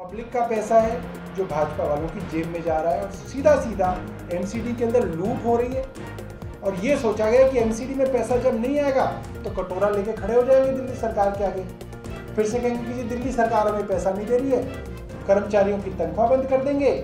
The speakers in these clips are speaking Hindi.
पब्लिक का पैसा है जो भाजपा वालों की जेब में जा रहा है और सीधा सीधा एमसीडी के अंदर लूट हो रही है। और ये सोचा गया कि एमसीडी में पैसा जब नहीं आएगा तो कटोरा लेके खड़े हो जाएंगे दिल्ली सरकार के आगे, फिर से कहेंगे कि दिल्ली सरकार हमें पैसा नहीं दे रही है, कर्मचारियों की तनख्वाह बंद कर देंगे,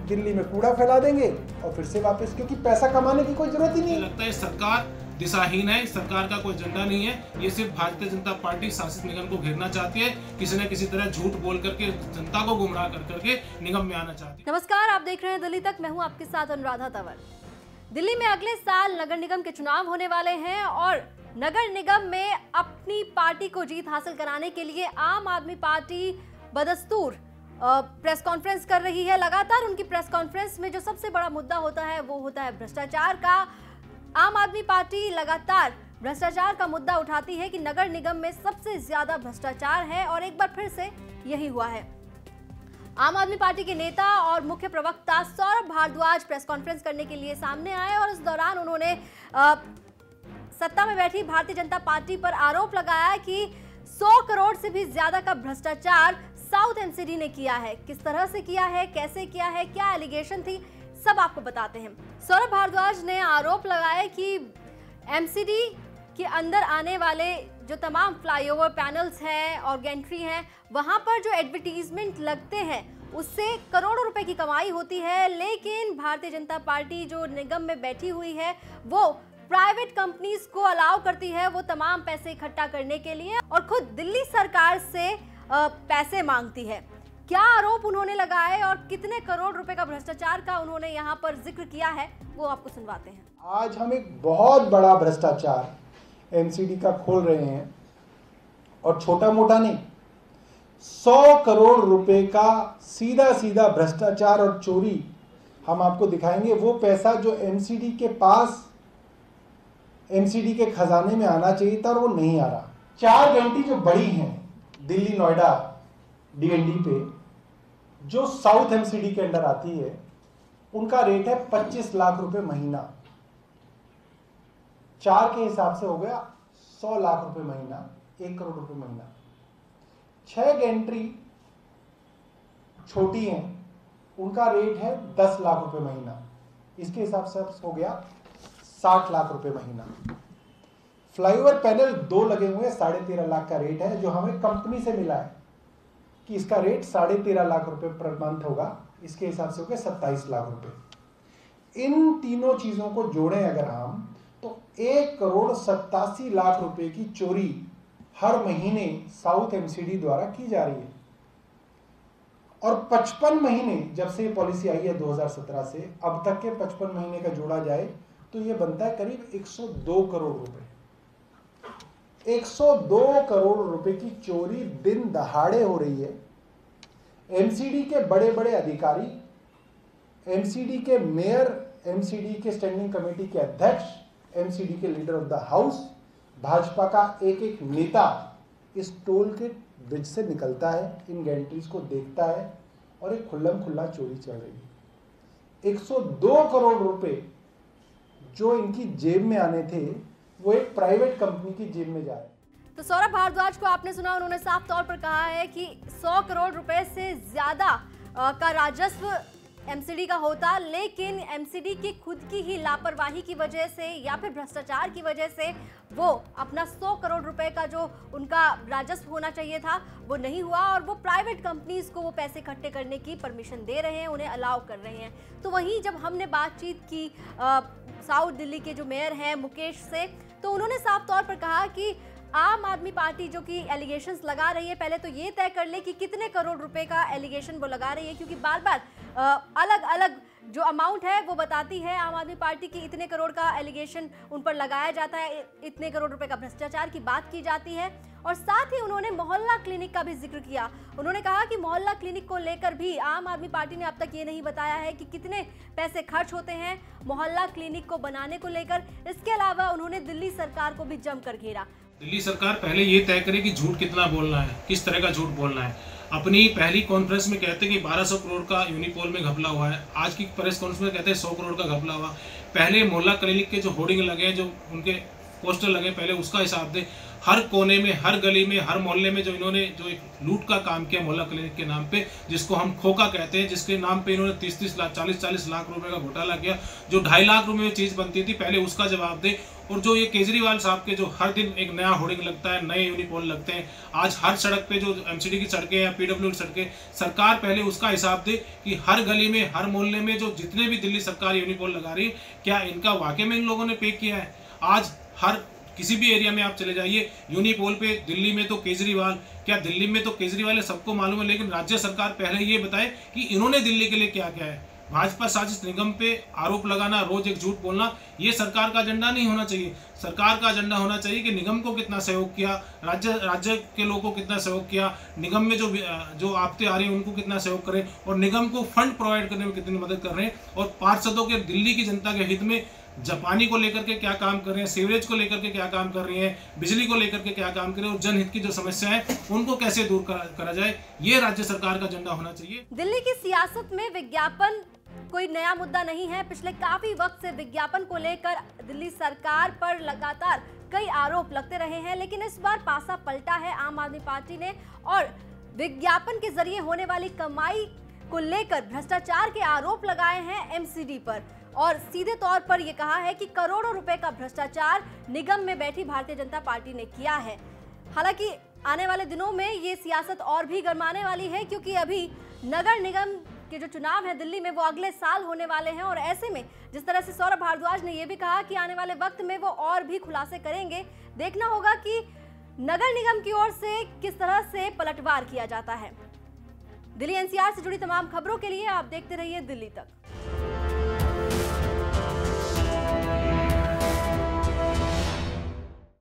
दिल्ली में कूड़ा फैला देंगे और फिर से वापस, क्योंकि पैसा कमाने की कोई जरूरत ही नहीं। लगता है सरकार दिशाहीन है, सरकार का कोई एजेंडा नहीं है, ये सिर्फ भारतीय जनता पार्टी शासित निगम को घेरना चाहती है, किसी न किसी तरह झूठ बोल करके जनता को गुमराह कर करके निगम में आना चाहती है। नमस्कार, आप देख रहे हैं दिल्ली तक, मैं हूं आपके साथ अनुराधा तंवर। दिल्ली में अगले साल नगर निगम के चुनाव होने वाले हैं और नगर निगम में अपनी पार्टी को जीत हासिल कराने के लिए आम आदमी पार्टी बदस्तूर प्रेस कॉन्फ्रेंस कर रही है। लगातार उनकी प्रेस कॉन्फ्रेंस में जो सबसे बड़ा मुद्दा होता है वो होता है भ्रष्टाचार का। आम आदमी पार्टी लगातार भ्रष्टाचार का मुद्दा उठाती है कि नगर निगम में सबसे ज्यादा भ्रष्टाचार है और एक बार फिर से यही हुआ है। आम आदमी पार्टी के नेता और मुख्य प्रवक्ता सौरभ भारद्वाज प्रेस कॉन्फ्रेंस करने के लिए सामने आए और इस दौरान उन्होंने सत्ता में बैठी भारतीय जनता पार्टी पर आरोप लगाया कि 100 करोड़ से भी ज्यादा का भ्रष्टाचार साउथ एमसीडी ने किया है। किस तरह से किया है, कैसे किया है, क्या एलिगेशन थी, सब आपको बताते हैं। सौरभ भारद्वाज ने आरोप लगाया कि एमसीडी के अंदर आने वाले जो तमाम फ्लाईओवर पैनल्स हैं और गेंट्री हैं, वहां पर जो एडवर्टीजमेंट लगते हैं उससे करोड़ों रुपए की कमाई होती है, लेकिन भारतीय जनता पार्टी जो निगम में बैठी हुई है वो प्राइवेट कंपनीज को अलाउ करती है वो तमाम पैसे इकट्ठा करने के लिए और खुद दिल्ली सरकार से पैसे मांगती है। क्या आरोप उन्होंने लगाए और कितने करोड़ रुपए का भ्रष्टाचार का उन्होंने यहाँ पर जिक्र किया है वो आपको सुनवाते हैं। आज हम एक बहुत बड़ा भ्रष्टाचार एमसीडी का खोल रहे हैं और छोटा मोटा नहीं, 100 करोड़ रुपए का सीधा सीधा भ्रष्टाचार और चोरी हम आपको दिखाएंगे। वो पैसा जो एमसीडी के पास, एमसीडी के खजाने में आना चाहिए था और वो नहीं आ रहा। 4 घंटी जो बड़ी हैं दिल्ली नोएडा डीएनडी पे, जो साउथ एमसीडी के अंडर आती है, उनका रेट है 25 लाख रुपए महीना। 4 के हिसाब से हो गया 100 लाख रुपए महीना, 1 करोड़ रुपए महीना। 6 गेंट्री छोटी हैं, उनका रेट है 10 लाख रुपए महीना, इसके हिसाब से हो गया 60 लाख रुपए महीना। फ्लाईओवर पैनल 2 लगे हुए, 13.5 लाख का रेट है, जो हमें कंपनी से मिला है कि इसका रेट 13.5 लाख रुपए पर मंथ होगा, इसके हिसाब से हो गया 27 लाख रुपए। इन तीनों चीजों को जोड़ें अगर हम, तो 1 करोड़ 87 लाख रुपए की चोरी हर महीने साउथ एमसीडी द्वारा की जा रही है। और 55 महीने जब से ये पॉलिसी आई है 2017 से अब तक के 55 महीने का जोड़ा जाए तो ये बनता है करीब 102 करोड़ रुपए। 102 करोड़ रुपए की चोरी दिन दहाड़े हो रही है। एमसीडी के बड़े बड़े अधिकारी, एमसीडी के मेयर, एमसीडी के स्टैंडिंग कमेटी के अध्यक्ष, एमसीडी के leader of the house, Bhajpa का एक एक नेता इस टोल के ब्रिज से निकलता है, इन गेंट्रीज को देखता है और एक खुल्लम खुल्ला चोरी चल रही है। 102 करोड़ रुपए जो इनकी जेब में आने थे वो एक प्राइवेट कंपनी की जेब में जा रहे हैं। तो सौरभ भारद्वाज को आपने सुना, उन्होंने साफ तौर पर कहा है कि 100 करोड़ रुपए से ज्यादा का राजस्व एमसीडी का होता, लेकिन एमसीडी की खुद की ही लापरवाही की वजह से या फिर भ्रष्टाचार की वजह से वो अपना 100 करोड़ रुपए का जो उनका राजस्व होना चाहिए था वो नहीं हुआ और वो प्राइवेट कंपनीज को वो पैसे इकट्ठे करने की परमिशन दे रहे हैं, उन्हें अलाउ कर रहे हैं। तो वहीं जब हमने बातचीत की साउथ दिल्ली के जो मेयर हैं मुकेश से, तो उन्होंने साफ तौर पर कहा कि आम आदमी पार्टी जो कि एलिगेशंस लगा रही है, पहले तो ये तय कर ले कि कितने करोड़ रुपए का एलिगेशन वो लगा रही है, क्योंकि बार बार अलग अलग जो अमाउंट है वो बताती है आम आदमी पार्टी की। इतने करोड़ का एलिगेशन उन पर लगाया जाता है, इतने करोड़ रुपए का भ्रष्टाचार की बात की जाती है। और साथ ही उन्होंने मोहल्ला क्लिनिक का भी जिक्र किया। उन्होंने कहा कि मोहल्ला क्लिनिक को लेकर भी आम आदमी पार्टी ने अब तक ये नहीं बताया है कि कितने पैसे खर्च होते हैं मोहल्ला क्लिनिक को बनाने को लेकर। इसके अलावा उन्होंने दिल्ली सरकार को भी जमकर घेरा। दिल्ली सरकार पहले ये तय करे कि झूठ कितना बोलना है, किस तरह का झूठ बोलना है। अपनी पहली कॉन्फ्रेंस में कहते कि 1200 करोड़ का यूनिपोल में घपला हुआ है, आज की प्रेस कॉन्फ्रेंस में कहते हैं 100 करोड़ का घपला हुआ। पहले मोहल्ला क्लिनिक के जो होर्डिंग लगे हैं, जो उनके पोस्टर लगे, पहले उसका हिसाब दे। हर कोने में, हर गली में, हर मोहल्ले में जो इन्होंने जो एक लूट का काम किया मोहल्ला क्लिनिक के नाम पे, जिसको हम खोखा कहते हैं, जिसके नाम पे इन्होंने 30-30 लाख 40-40 लाख रुपए का घोटाला किया, जो 2.5 लाख रुपए में चीज बनती थी, पहले उसका जवाब दे। और जो ये केजरीवाल साहब के जो हर दिन एक नया होर्डिंग लगता है, नए यूनिपोल लगते हैं, आज हर सड़क पे जो एमसीडी की सड़कें या पीडब्ल्यू की सड़कें, सरकार पहले उसका हिसाब दे कि हर गली में, हर मोहल्ले में जो जितने भी दिल्ली सरकार यूनिपोल लगा रही है, क्या इनका वाकई में इन लोगों ने पे किया है? आज हर किसी भी एरिया में आप चले जाइए, यूनिपोल पे दिल्ली में तो केजरीवाल, क्या दिल्ली में तो केजरीवाल है, सबको मालूम है, लेकिन राज्य सरकार पहले ये बताए कि इन्होंने दिल्ली के लिए क्या क्या है। भाजपा साजिश निगम पे आरोप लगाना, रोज एक झूठ बोलना, ये सरकार का एजेंडा नहीं होना चाहिए। सरकार का एजेंडा होना चाहिए कि निगम को कितना सहयोग किया, राज्य के लोगों को कितना सहयोग किया, निगम में जो आफतें आ रही हैं उनको कितना सहयोग करें, और निगम को फंड प्रोवाइड करने में कितनी मदद कर रहे हैं, और पार्षदों के दिल्ली की जनता के हित में जापानी को लेकर के क्या काम कर रहे हैं, सीवरेज को लेकर के क्या काम कर रही हैं, बिजली को लेकर के क्या काम कर रहे हैं, और जनहित की जो समस्या है उनको कैसे दूर करा जाए, ये राज्य सरकार का एजेंडा होना चाहिए। दिल्ली की सियासत में विज्ञापन कोई नया मुद्दा नहीं है। पिछले काफी वक्त से विज्ञापन को लेकर दिल्ली सरकार पर लगातार कई आरोप लगते रहे हैं, लेकिन इस बार पासा पलटा है आम आदमी पार्टी ने, और विज्ञापन के जरिए होने वाली कमाई को लेकर भ्रष्टाचार के आरोप लगाए हैं एमसीडी पर, और सीधे तौर पर यह कहा है कि करोड़ों रुपए का भ्रष्टाचार निगम में बैठी भारतीय जनता पार्टी ने किया है। हालांकि आने वाले दिनों में ये सियासत और भी गरमाने वाली है, क्योंकि अभी नगर निगम के जो चुनाव है दिल्ली में वो अगले साल होने वाले हैं, और ऐसे में जिस तरह से सौरभ भारद्वाज ने यह भी कहा कि आने वाले वक्त में वो और भी खुलासे करेंगे, देखना होगा कि नगर निगम की ओर से किस तरह से पलटवार किया जाता है। दिल्ली एनसीआर से जुड़ी तमाम खबरों के लिए आप देखते रहिए दिल्ली तक।